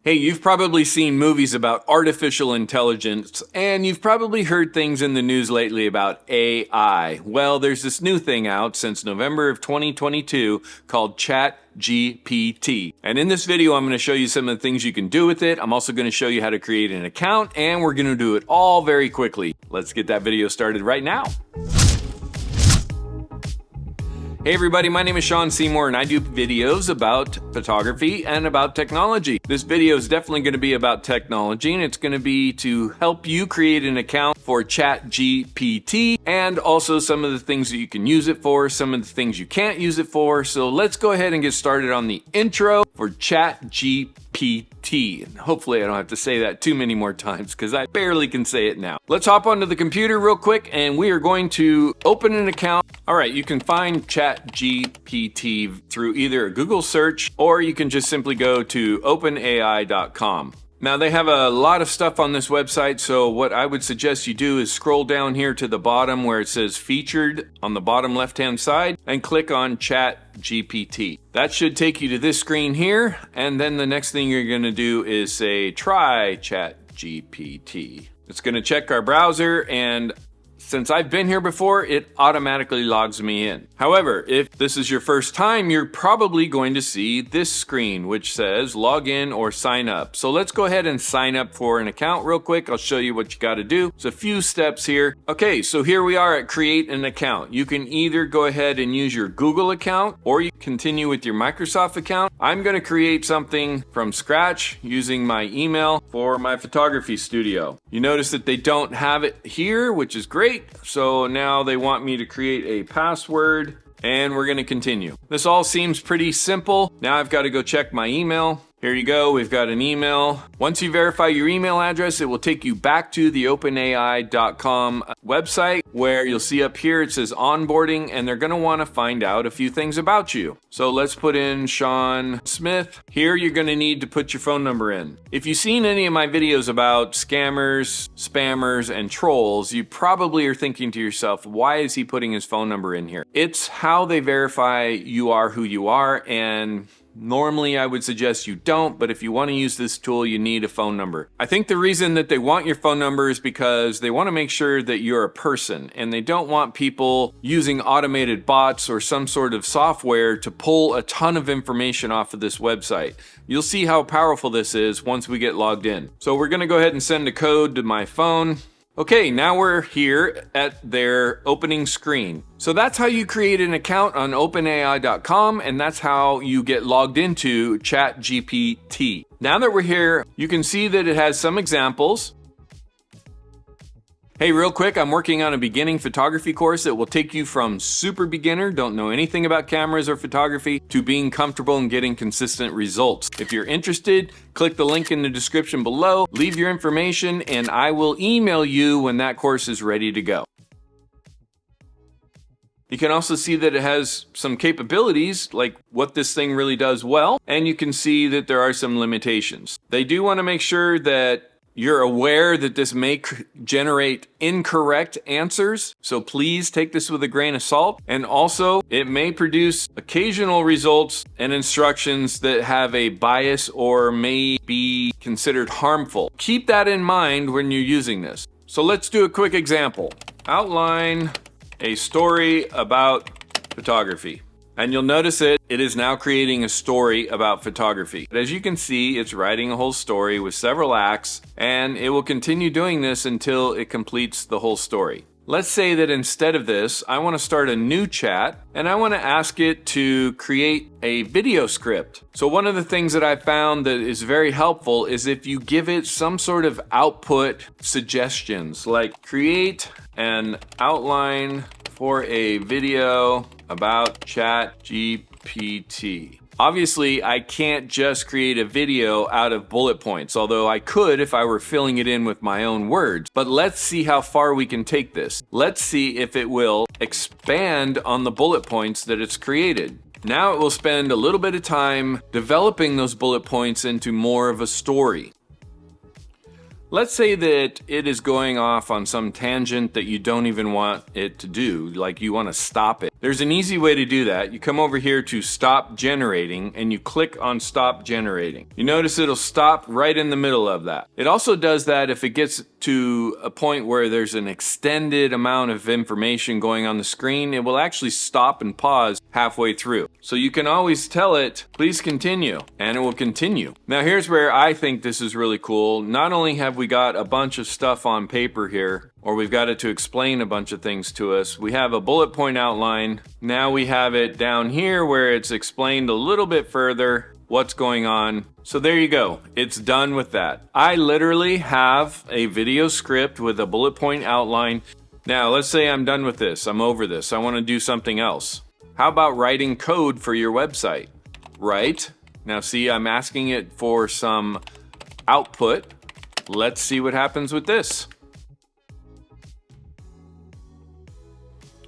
Hey, you've probably seen movies about artificial intelligence, and you've probably heard things in the news lately about AI. Well, there's this new thing out since November of 2022 called ChatGPT. And in this video, I'm going to show you some of the things you can do with it. I'm also going to show you how to create an account, and we're going to do it all very quickly. Let's get that video started right now. Hey everybody, my name is Sean Seymour and I do videos about photography and about technology. This video is definitely going to be about technology, and it's going to be to help you create an account for ChatGPT and also some of the things that you can use it for, some of the things you can't use it for. So let's go ahead and get started on the intro for ChatGPT. And hopefully I don't have to say that too many more times because I barely can say it now. Let's hop onto the computer real quick and we are going to open an account. All right, you can find ChatGPT through either a Google search or you can just simply go to openai.com. Now they have a lot of stuff on this website, so what I would suggest you do is scroll down here to the bottom where it says featured on the bottom left-hand side and click on ChatGPT. That should take you to this screen here, and then the next thing you're going to do is say try ChatGPT. It's going to check our browser, and since I've been here before, it automatically logs me in. However, if this is your first time, you're probably going to see this screen, which says log in or sign up. So let's go ahead and sign up for an account real quick. I'll show you what you got to do. It's a few steps here. Okay, so here we are at create an account. You can either go ahead and use your Google account or you continue with your Microsoft account. I'm going to create something from scratch using my email for my photography studio. You notice that they don't have it here, which is great. So now they want me to create a password and we're going to continue. This all seems pretty simple. Now I've got to go check my email. Here you go, we've got an email. Once you verify your email address, it will take you back to the openai.com website where you'll see up here it says onboarding, and they're going to want to find out a few things about you. So let's put in Sean Smith. Here you're going to need to put your phone number in. If you've seen any of my videos about scammers, spammers, and trolls, you probably are thinking to yourself, why is he putting his phone number in here? It's how they verify you are who you are, and normally I would suggest you don't, but if you want to use this tool, you need a phone number. I think the reason that they want your phone number is because they want to make sure that you're a person, and they don't want people using automated bots or some sort of software to pull a ton of information off of this website. You'll see how powerful this is once we get logged in. So we're going to go ahead and send a code to my phone. Okay, now we're here at their opening screen. So that's how you create an account on openai.com, and that's how you get logged into ChatGPT. Now that we're here, you can see that it has some examples. Hey, real quick, I'm working on a beginning photography course that will take you from super beginner, don't know anything about cameras or photography, to being comfortable and getting consistent results. If you're interested, click the link in the description below, leave your information, and I will email you when that course is ready to go. You can also see that it has some capabilities, like what this thing really does well, and you can see that there are some limitations. They do want to make sure that you're aware that this may generate incorrect answers, so please take this with a grain of salt. And also, it may produce occasional results and instructions that have a bias or may be considered harmful. Keep that in mind when you're using this. So let's do a quick example. Outline a story about photography. And you'll notice that it is now creating a story about photography. But as you can see, it's writing a whole story with several acts, and it will continue doing this until it completes the whole story. Let's say that instead of this, I want to start a new chat, and I want to ask it to create a video script. So one of the things that I found that is very helpful is if you give it some sort of output suggestions, like create an outline for a video about ChatGPT. Obviously, I can't just create a video out of bullet points, although I could if I were filling it in with my own words. But let's see how far we can take this. Let's see if it will expand on the bullet points that it's created. Now it will spend a little bit of time developing those bullet points into more of a story. Let's say that it is going off on some tangent that you don't even want it to do, like you want to stop it. There's an easy way to do that. You come over here to stop generating and you click on stop generating. You notice it'll stop right in the middle of that. It also does that if it gets to a point where there's an extended amount of information going on the screen, it will actually stop and pause halfway through. So you can always tell it, please continue, and it will continue. Now here's where I think this is really cool. Not only have we got a bunch of stuff on paper here, or we've got it to explain a bunch of things to us. We have a bullet point outline. Now we have it down here where it's explained a little bit further what's going on. So there you go. It's done with that. I literally have a video script with a bullet point outline. Now let's say I'm done with this. I'm over this. I want to do something else. How about writing code for your website? Right? Now see, I'm asking it for some output. Let's see what happens with this.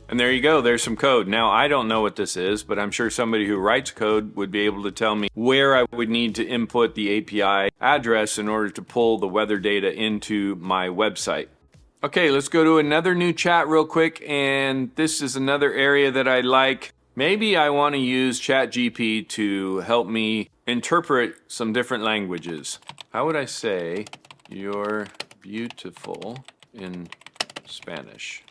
And there you go, there's some code. Now, I don't know what this is, but I'm sure somebody who writes code would be able to tell me where I would need to input the API address in order to pull the weather data into my website. Okay, let's go to another new chat real quick, and this is another area that I like. Maybe I want to use ChatGPT to help me interpret some different languages. How would I say, "You're beautiful" in Spanish?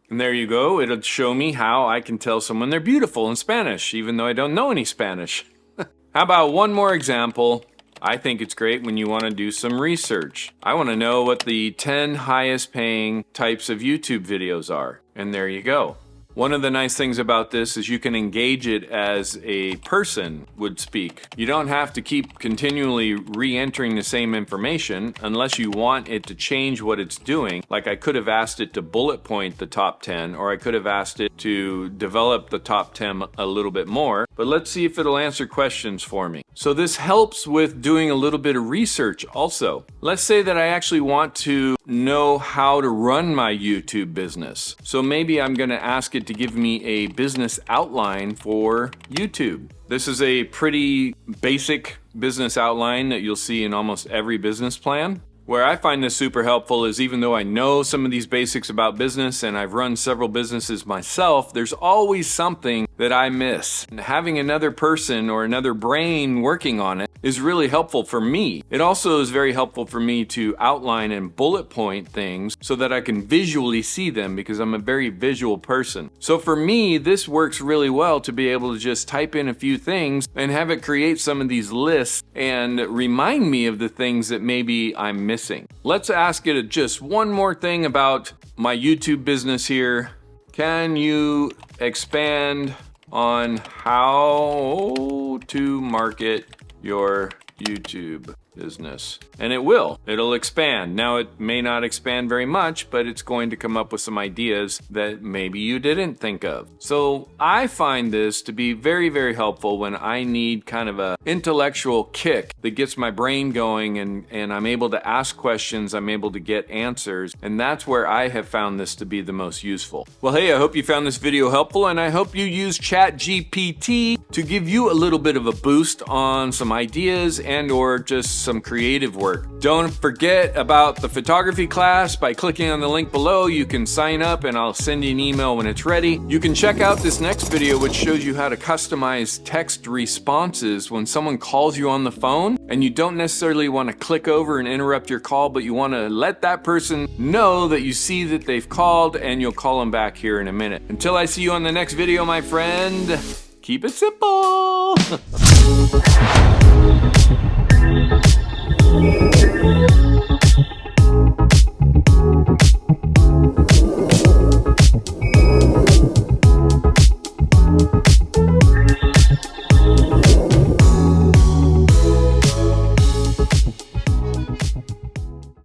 And there you go. It'll show me how I can tell someone they're beautiful in Spanish, even though I don't know any Spanish. How about one more example? I think it's great when you want to do some research. I want to know what the 10 highest paying types of YouTube videos are. And there you go. One of the nice things about this is you can engage it as a person would speak. You don't have to keep continually re-entering the same information unless you want it to change what it's doing. Like I could have asked it to bullet point the top 10, or I could have asked it to develop the top 10 a little bit more. But let's see if it'll answer questions for me. So this helps with doing a little bit of research also. Let's say that I actually want to know how to run my YouTube business. So maybe I'm going to ask it to give me a business outline for YouTube. This is a pretty basic business outline that you'll see in almost every business plan. Where I find this super helpful is even though I know some of these basics about business and I've run several businesses myself, there's always something that I miss. And having another person or another brain working on it is really helpful for me. It also is very helpful for me to outline and bullet point things so that I can visually see them because I'm a very visual person. So for me, this works really well to be able to just type in a few things and have it create some of these lists and remind me of the things that maybe I'm missing. Let's ask it just one more thing about my YouTube business here. Can you expand on how to market your YouTube business? And it will. It'll expand. Now it may not expand very much, but it's going to come up with some ideas that maybe you didn't think of. So I find this to be very, very helpful when I need kind of a intellectual kick that gets my brain going and I'm able to ask questions, I'm able to get answers, and that's where I have found this to be the most useful. Well, hey, I hope you found this video helpful, and I hope you use ChatGPT to give you a little bit of a boost on some ideas and or just some creative work. Don't forget about the photography class. By clicking on the link below, you can sign up and I'll send you an email when it's ready. You can check out this next video which shows you how to customize text responses when someone calls you on the phone and you don't necessarily want to click over and interrupt your call, but you want to let that person know that you see that they've called and you'll call them back here in a minute. Until I see you on the next video, my friend, keep it simple.